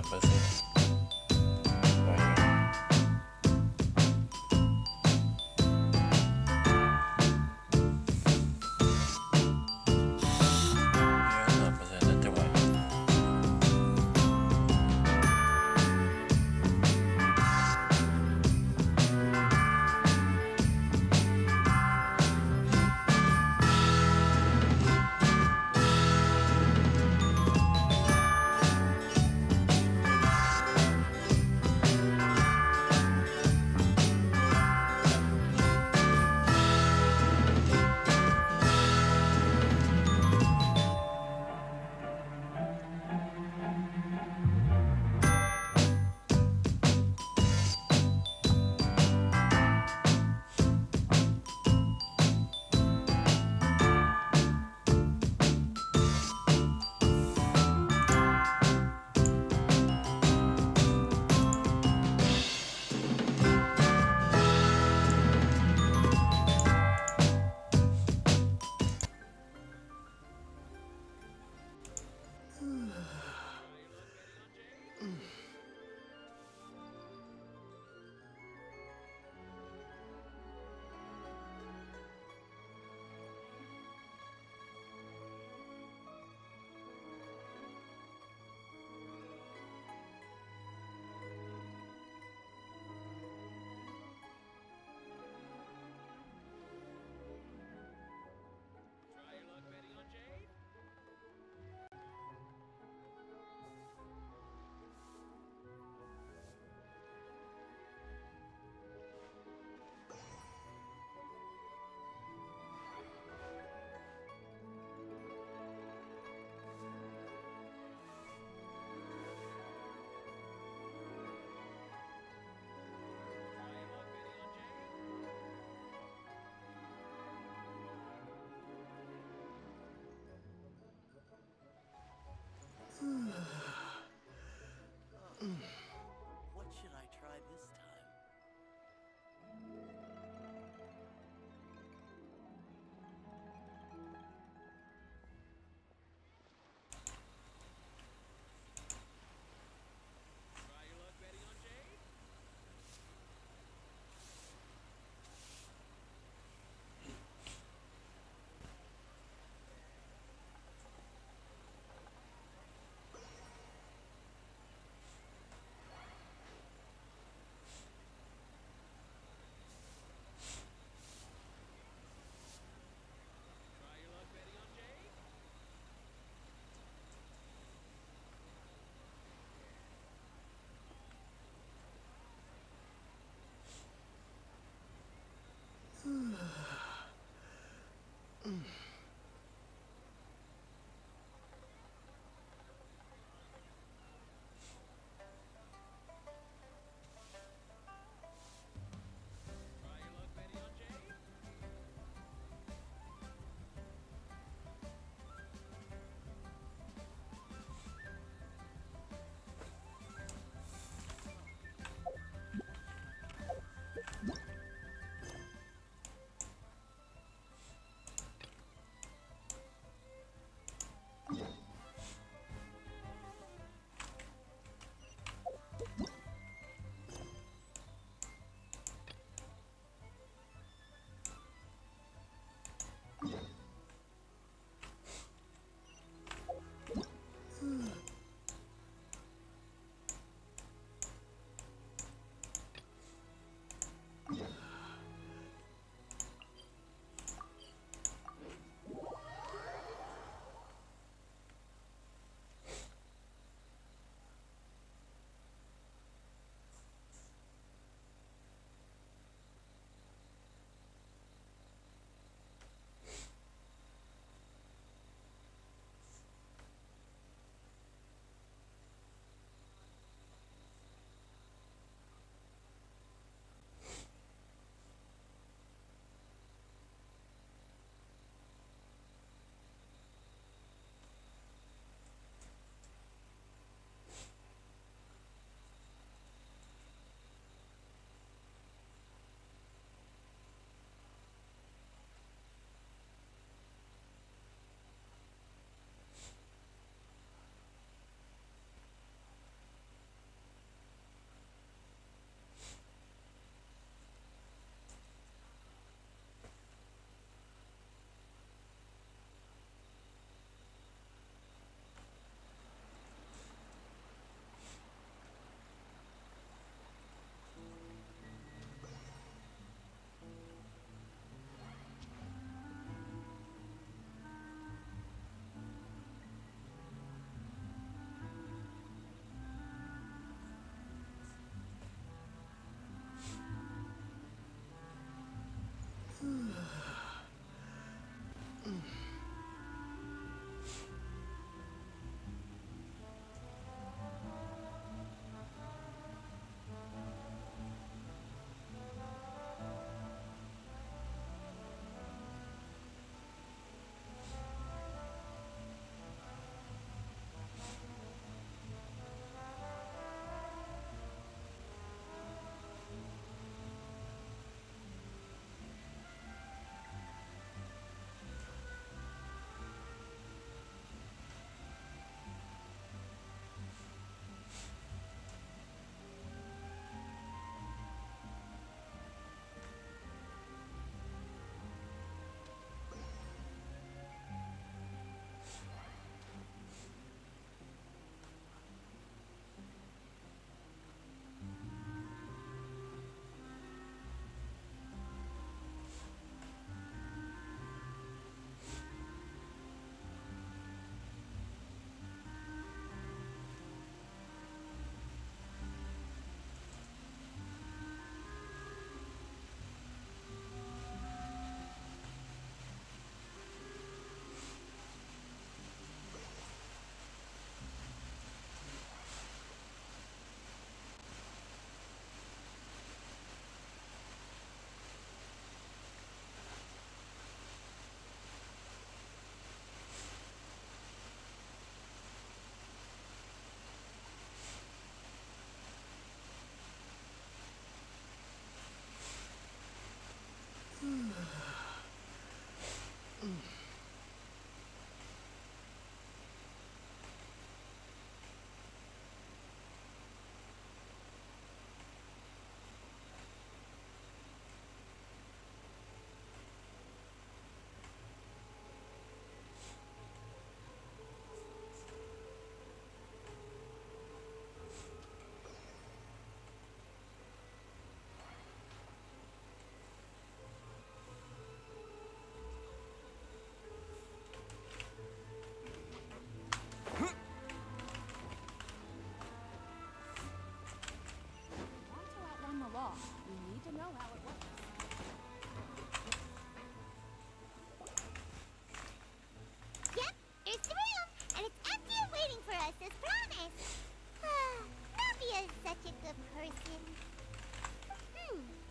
30%ไหวไหม3%น่าจะไหว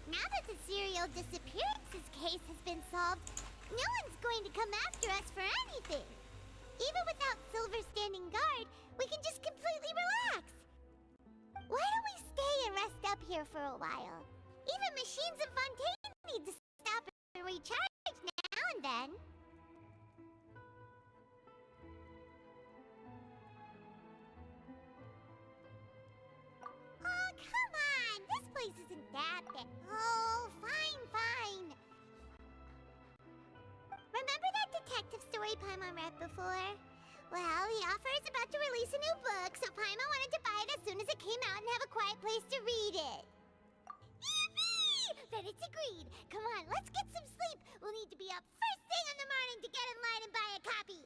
Now that the serial disappearances case has been solved, no one's going to come after us for anything. Even without Silver standing guard, we can just completely relax. Why don't we stay and rest up here for a while? Even machines in Fontaine need to stop and recharge now and then. Oh, come on! This place isn't that bad. Oh, fine. Remember that detective story Paimon read before? Well, the author is about to release a new book, so Paimon wanted to buy it as soon as it came out and have a quiet place to read it. Yippee! Then it's agreed. Come on, let's get some sleep. We'll need to be up first thing in the morning to get in line and buy a copy.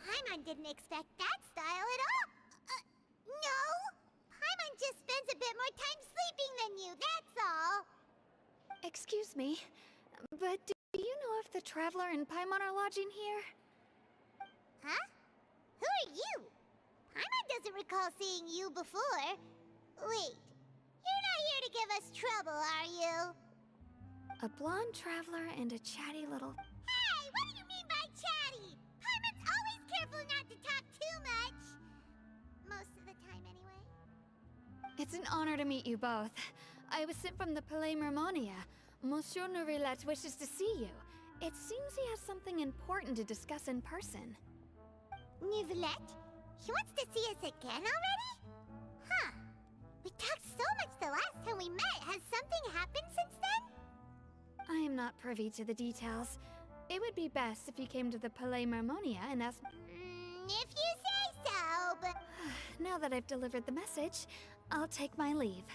Paimon didn't expect that style at all. No! Paimon just spends a bit more time sleeping than you, that's all. Excuse me, but do you know if the Traveler and Paimon are lodging here? Huh? Who are you? Paimon doesn't recall seeing you before. Wait, you're not here to give us trouble, are you? A blonde Traveler and a chatty little... Hey, what do you mean by chatty? Paimon's always careful not to talk too much. Most of the time, anyway. It's an honor to meet you both. I was sent from the Palais Mermonia. Monsieur Nourilette wishes to see you. It seems he has something important to discuss in person. Nourilette? He wants to see us again already? Huh. We talked so much the last time we met. Has something happened since then? I am not privy to the details. It would be best if you came to the Palais Mermonia and asked... If you say so, but... Now that I've delivered the message, I'll take my leave.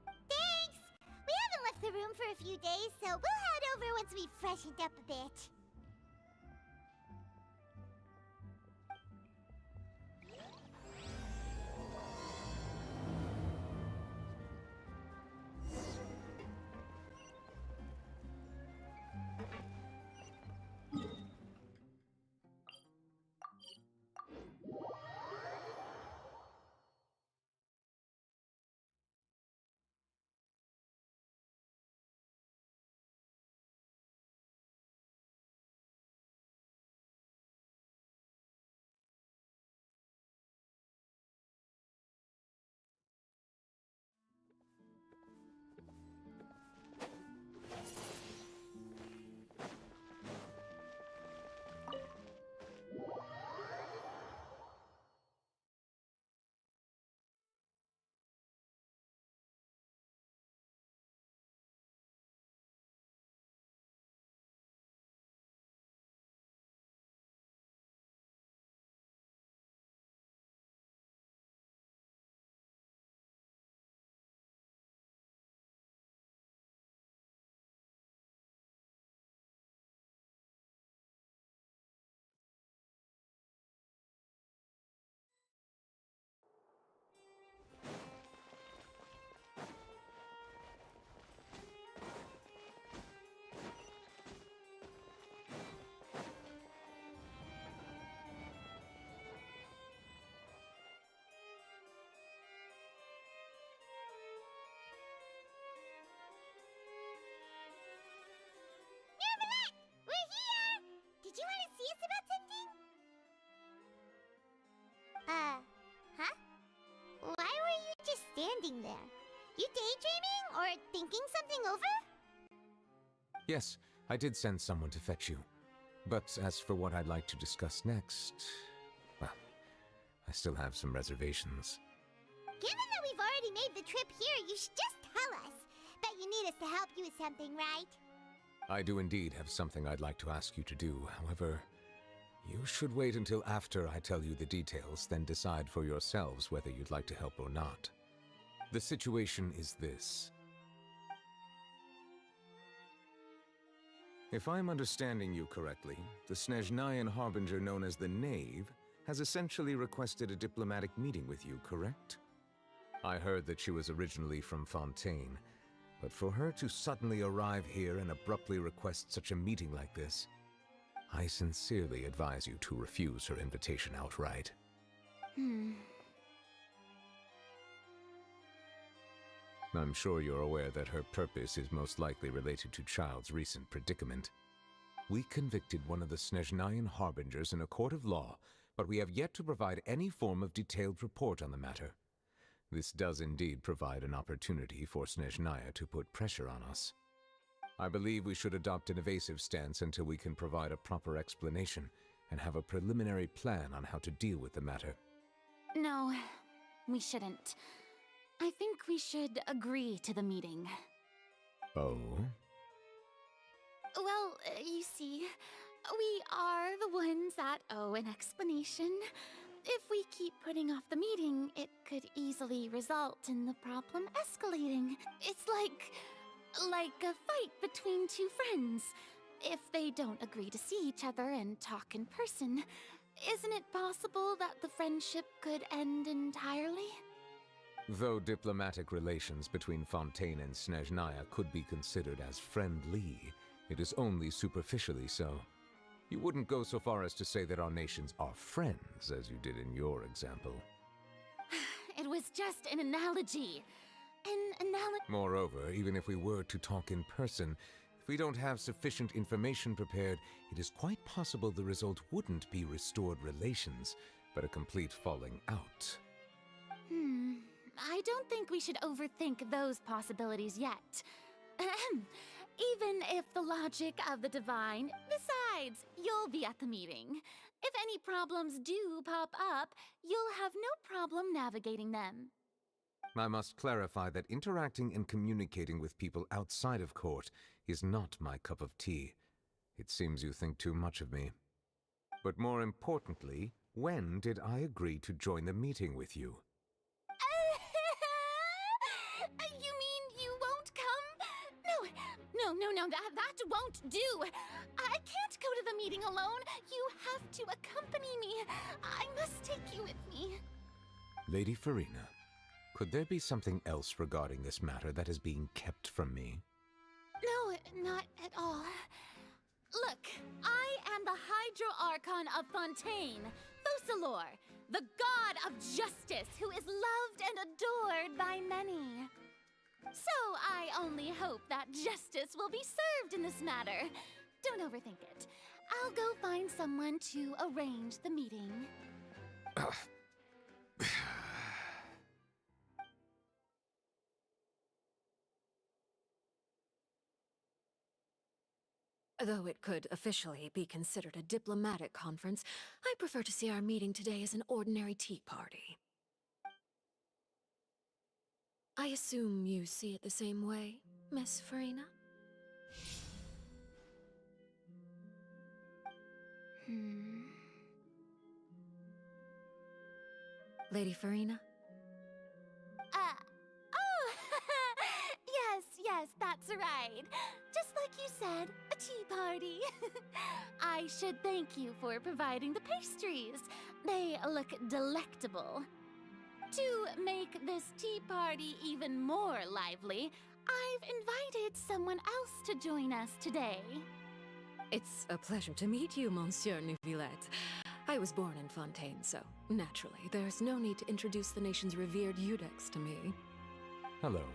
Thanks! We haven't left the room for a few days, so we'll head over once we've freshened up a bit. Did you want to see us about something? Huh? Why were you just standing there? You daydreaming or thinking something over? Yes, I did send someone to fetch you. But as for what I'd like to discuss next, well, I still have some reservations. Given that we've already made the trip here, you should just tell us. Bet you need us to help you with something, right? I do indeed have something I'd like to ask you to do. However, you should wait until after I tell you the details, then decide for yourselves whether you'd like to help or not. The situation is this. If I'm understanding you correctly, the Snezhnayan harbinger known as the Knave has essentially requested a diplomatic meeting with you, correct? I heard that she was originally from Fontaine, But for her to suddenly arrive here and abruptly request such a meeting like this, I sincerely advise you to refuse her invitation outright. I'm sure you're aware that her purpose is most likely related to Child's recent predicament. We convicted one of the Snezhnayan harbingers in a court of law, but we have yet to provide any form of detailed report on the matter. This does indeed provide an opportunity for Snezhnaya to put pressure on us. I believe we should adopt an evasive stance until we can provide a proper explanation and have a preliminary plan on how to deal with the matter. No, we shouldn't. I think we should agree to the meeting. Oh? Well, you see, we are the ones that owe an explanation. If we keep putting off the meeting, it could easily result in the problem escalating. It's like a fight between two friends. If they don't agree to see each other and talk in person, isn't it possible that the friendship could end entirely? Though diplomatic relations between Fontaine and Snezhnaya could be considered as friendly, it is only superficially so. You wouldn't go so far as to say that our nations are friends, as you did in your example. It was just an analogy. Moreover, even if we were to talk in person, if we don't have sufficient information prepared, it is quite possible the result wouldn't be restored relations, but a complete falling out. I don't think we should overthink those possibilities yet. Even if the logic of the divine... Besides, you'll be at the meeting. If any problems do pop up, you'll have no problem navigating them. I must clarify that interacting and communicating with people outside of court is not my cup of tea. It seems you think too much of me. But more importantly, when did I agree to join the meeting with you? You mean you won't come? No, that won't do. I can't go to the meeting alone. You have to accompany me. I must take you with me. Lady Farina, could there be something else regarding this matter that is being kept from me? No, not at all. Look, I am the Hydro-Archon of Fontaine, Focalor, the god of justice who is loved and adored by many. So I only hope that justice will be served in this matter. Don't overthink it. I'll go find someone to arrange the meeting. Though it could officially be considered a diplomatic conference, I prefer to see our meeting today as an ordinary tea party. I assume you see it the same way, Miss Farina? Lady Farina? Yes, that's right. Just like you said, a tea party. I should thank you for providing the pastries. They look delectable. To make this tea party even more lively, I've invited someone else to join us today. It's a pleasure to meet you, Monsieur Neuvillette. I was born in Fontaine, so naturally, there's no need to introduce the nation's revered Eudex to me. Hello.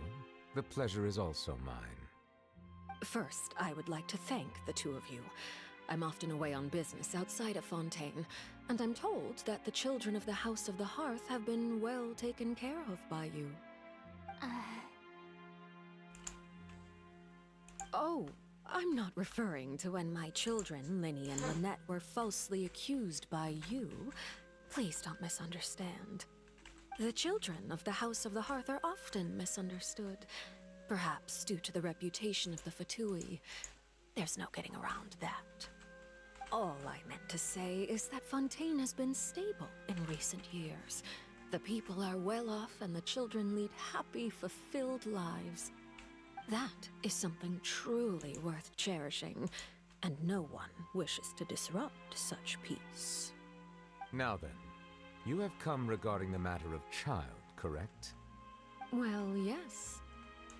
The pleasure is also mine. First, I would like to thank the two of you. I'm often away on business outside of Fontaine, and I'm told that the children of the House of the Hearth have been well taken care of by you. Oh, I'm not referring to when my children, Linny and Lynette, were falsely accused by you. Please don't misunderstand. The children of the House of the Hearth are often misunderstood, perhaps due to the reputation of the Fatui. There's no getting around that. All I meant to say is that Fontaine has been stable in recent years. The people are well off and the children lead happy, fulfilled lives. That is something truly worth cherishing, and no one wishes to disrupt such peace. Now then, you have come regarding the matter of Child, correct? Well, yes.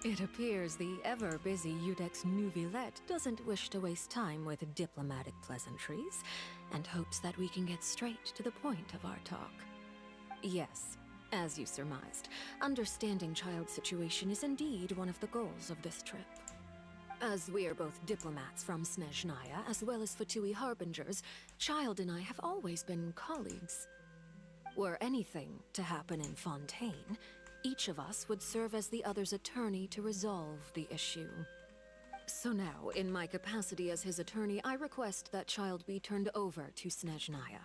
It appears the ever-busy Udex Nuvilette doesn't wish to waste time with diplomatic pleasantries, and hopes that we can get straight to the point of our talk. Yes, as you surmised, understanding Child's situation is indeed one of the goals of this trip. As we are both diplomats from Snezhnaya as well as Fatui Harbingers, Child and I have always been colleagues. Were anything to happen in Fontaine, each of us would serve as the other's attorney to resolve the issue. So now, in my capacity as his attorney, I request that Child be turned over to Snezhnaya.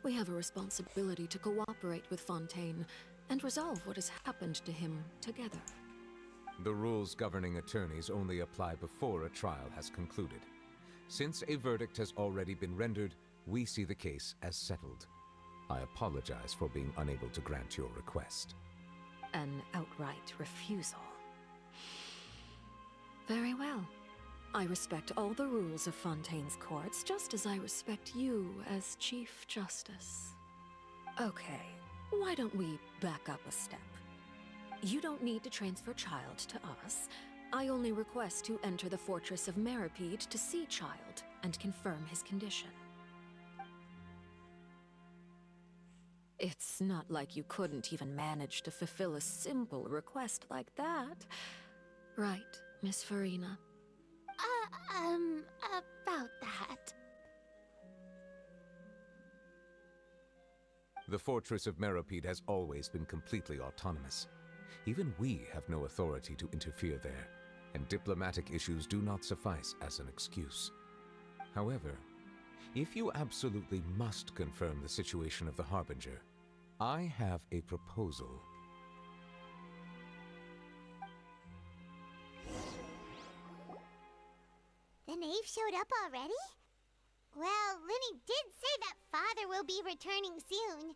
We have a responsibility to cooperate with Fontaine and resolve what has happened to him together. The rules governing attorneys only apply before a trial has concluded. Since a verdict has already been rendered, we see the case as settled. I apologize for being unable to grant your request. An outright refusal. Very well. I respect all the rules of Fontaine's courts, just as I respect you as Chief Justice. Okay, why don't we back up a step? You don't need to transfer Child to us. I only request to enter the fortress of Meripede to see Child and confirm his condition. It's not like you couldn't even manage to fulfill a simple request like that. Right, Miss Farina? About that. The fortress of Meripede has always been completely autonomous. Even we have no authority to interfere there, and diplomatic issues do not suffice as an excuse. However, if you absolutely must confirm the situation of the Harbinger, I have a proposal. The knave showed up already? Well, Linny did say that father will be returning soon.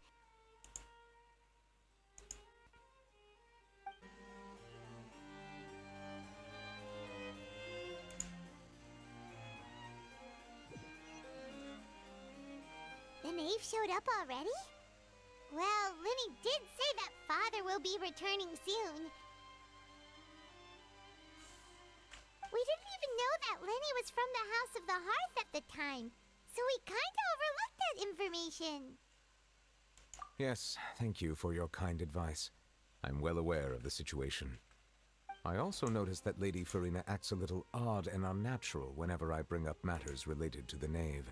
The knave showed up already? Well, Linny did say that father will be returning soon. We didn't even know that Lenny was from the House of the Hearth at the time, so we kinda overlooked that information. Yes, thank you for your kind advice. I'm well aware of the situation. I also noticed that Lady Farina acts a little odd and unnatural whenever I bring up matters related to the knave.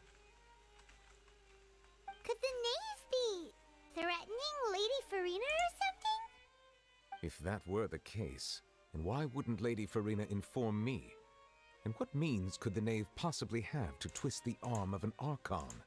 Could the knave be threatening Lady Farina or something? If that were the case, then why wouldn't Lady Farina inform me? And what means could the knave possibly have to twist the arm of an Archon?